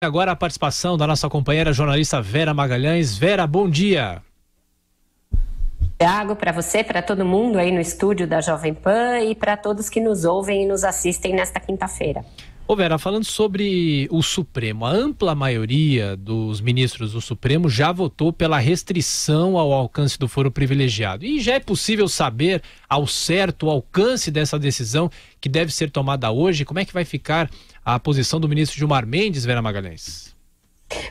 Agora a participação da nossa companheira jornalista Vera Magalhães. Vera, bom dia. Tiago, para você, para todo mundo aí no estúdio da Jovem Pan e para todos que nos ouvem e nos assistem nesta quinta-feira. Ô Vera, falando sobre o Supremo, a ampla maioria dos ministros do Supremo já votou pela restrição ao alcance do foro privilegiado. E já é possível saber ao certo o alcance dessa decisão que deve ser tomada hoje? Como é que vai ficar a posição do ministro Gilmar Mendes, Vera Magalhães?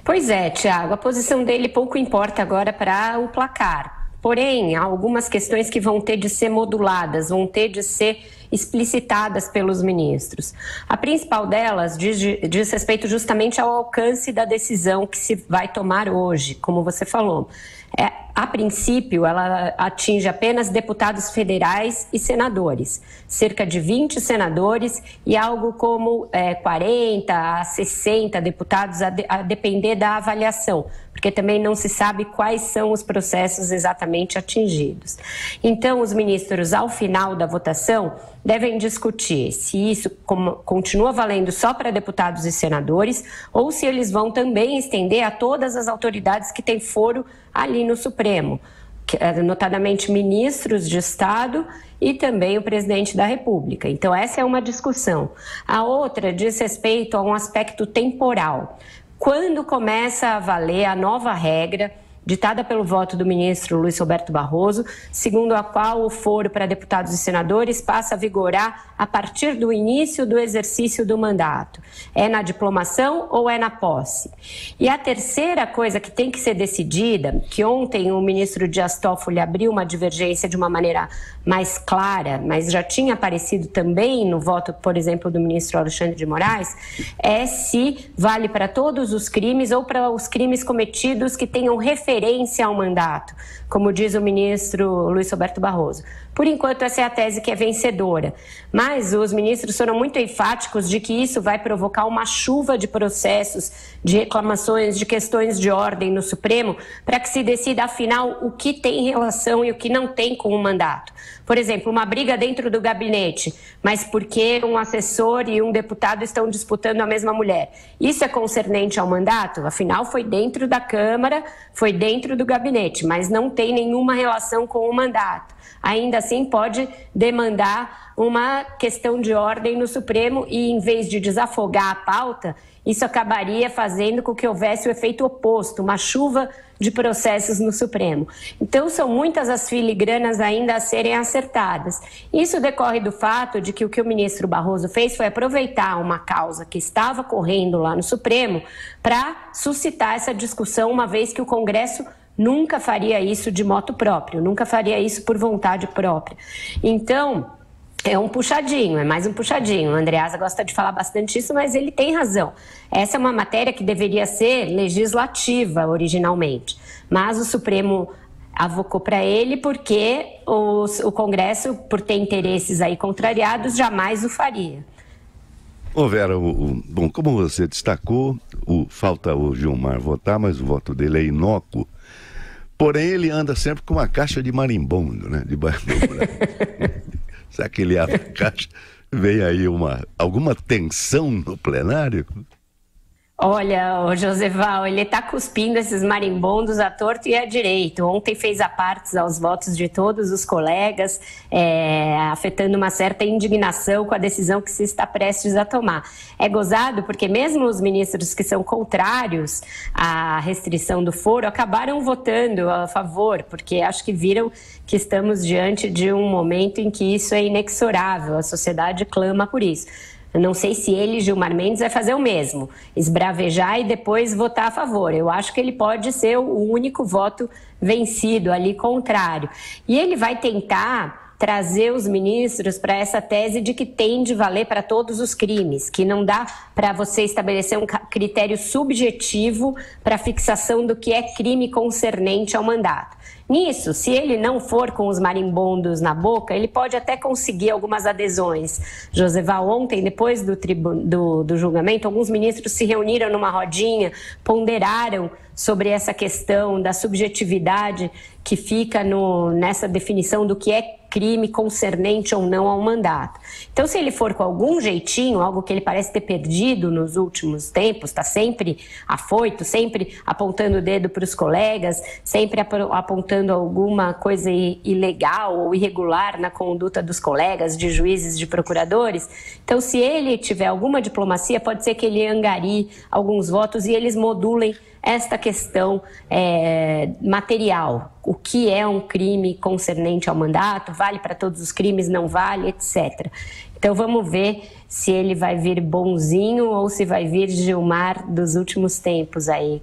Pois é, Tiago, a posição dele pouco importa agora para o placar. Porém, há algumas questões que vão ter de ser moduladas, vão ter de ser explicitadas pelos ministros. A principal delas diz respeito justamente ao alcance da decisão que se vai tomar hoje, como você falou. A princípio, ela atinge apenas deputados federais e senadores, cerca de 20 senadores e algo como 40 a 60 deputados, a depender da avaliação, porque também não se sabe quais são os processos exatamente atingidos. Então, os ministros, ao final da votação, devem discutir se isso continua valendo só para deputados e senadores ou se eles vão também estender a todas as autoridades que têm foro ali no Supremo, notadamente ministros de Estado e também o presidente da República. Então, essa é uma discussão. A outra diz respeito a um aspecto temporal. Quando começa a valer a nova regra ditada pelo voto do ministro Luiz Roberto Barroso, segundo a qual o foro para deputados e senadores passa a vigorar a partir do início do exercício do mandato. É na diplomação ou é na posse? E a terceira coisa que tem que ser decidida, que ontem o ministro Dias Toffoli abriu uma divergência de uma maneira mais clara, mas já tinha aparecido também no voto, por exemplo, do ministro Alexandre de Moraes, é se vale para todos os crimes ou para os crimes cometidos que tenham referência ao mandato, como diz o ministro Luiz Roberto Barroso. Por enquanto, essa é a tese que é vencedora, mas os ministros foram muito enfáticos de que isso vai provocar uma chuva de processos, de reclamações, de questões de ordem no Supremo, para que se decida, afinal, o que tem relação e o que não tem com o mandato. Por exemplo, uma briga dentro do gabinete, mas porque um assessor e um deputado estão disputando a mesma mulher. Isso é concernente ao mandato? Afinal, foi dentro da Câmara, foi dentro do gabinete, mas não tem nenhuma relação com o mandato. Ainda assim, pode demandar uma questão de ordem no Supremo e, em vez de desafogar a pauta, isso acabaria fazendo com que houvesse o efeito oposto, uma chuva de processos no Supremo. Então, são muitas as filigranas ainda a serem acertadas. Isso decorre do fato de que o ministro Barroso fez foi aproveitar uma causa que estava correndo lá no Supremo para suscitar essa discussão, uma vez que o Congresso nunca faria isso de motu próprio, nunca faria isso por vontade própria. Então, é um puxadinho, é mais um puxadinho. O Andreasa gosta de falar bastante isso, mas ele tem razão. Essa é uma matéria que deveria ser legislativa originalmente, mas o Supremo avocou para ele porque o Congresso, por ter interesses aí contrariados, jamais o faria. Ô Vera, bom, como você destacou, falta o Gilmar votar, mas o voto dele é inócuo. Porém, ele anda sempre com uma caixa de marimbondo, né? Debaixo do braço. Será que ele abre a caixa? Vem aí alguma tensão no plenário? Olha, o Joseval, ele está cuspindo esses marimbondos à torto e à direito. Ontem fez apartes aos votos de todos os colegas, afetando uma certa indignação com a decisão que se está prestes a tomar. É gozado porque mesmo os ministros que são contrários à restrição do foro acabaram votando a favor, porque acho que viram que estamos diante de um momento em que isso é inexorável, a sociedade clama por isso. Eu não sei se ele, Gilmar Mendes, vai fazer o mesmo, esbravejar e depois votar a favor. Eu acho que ele pode ser o único voto vencido ali, contrário. E ele vai tentar trazer os ministros para essa tese de que tem de valer para todos os crimes, que não dá para você estabelecer um critério subjetivo para a fixação do que é crime concernente ao mandato. Nisso, se ele não for com os marimbondos na boca, ele pode até conseguir algumas adesões. Joseval, ontem, depois do julgamento, alguns ministros se reuniram numa rodinha, ponderaram sobre essa questão da subjetividade que fica nessa definição do que é crime concernente ou não ao mandato. Então, se ele for com algum jeitinho, algo que ele parece ter perdido nos últimos tempos, está sempre afoito, sempre apontando o dedo para os colegas, sempre apontando alguma coisa ilegal ou irregular na conduta dos colegas, de juízes, de procuradores. Então, se ele tiver alguma diplomacia, pode ser que ele angarie alguns votos e eles modulem esta questão material. O que é um crime concernente ao mandato, vale para todos os crimes, não vale, etc. Então vamos ver se ele vai vir bonzinho ou se vai vir Gilmar dos últimos tempos aí,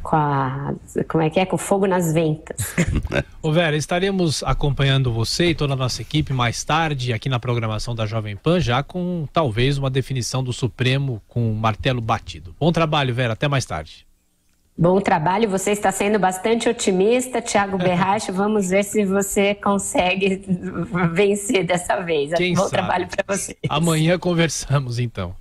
com fogo nas ventas. Ô Vera, estaremos acompanhando você e toda a nossa equipe mais tarde aqui na programação da Jovem Pan, já com talvez uma definição do Supremo com o martelo batido. Bom trabalho, Vera, até mais tarde. Bom trabalho, você está sendo bastante otimista, Thiago Berracho. Vamos ver se você consegue vencer dessa vez. Quem Bom sabe? Trabalho para você. Amanhã conversamos, então.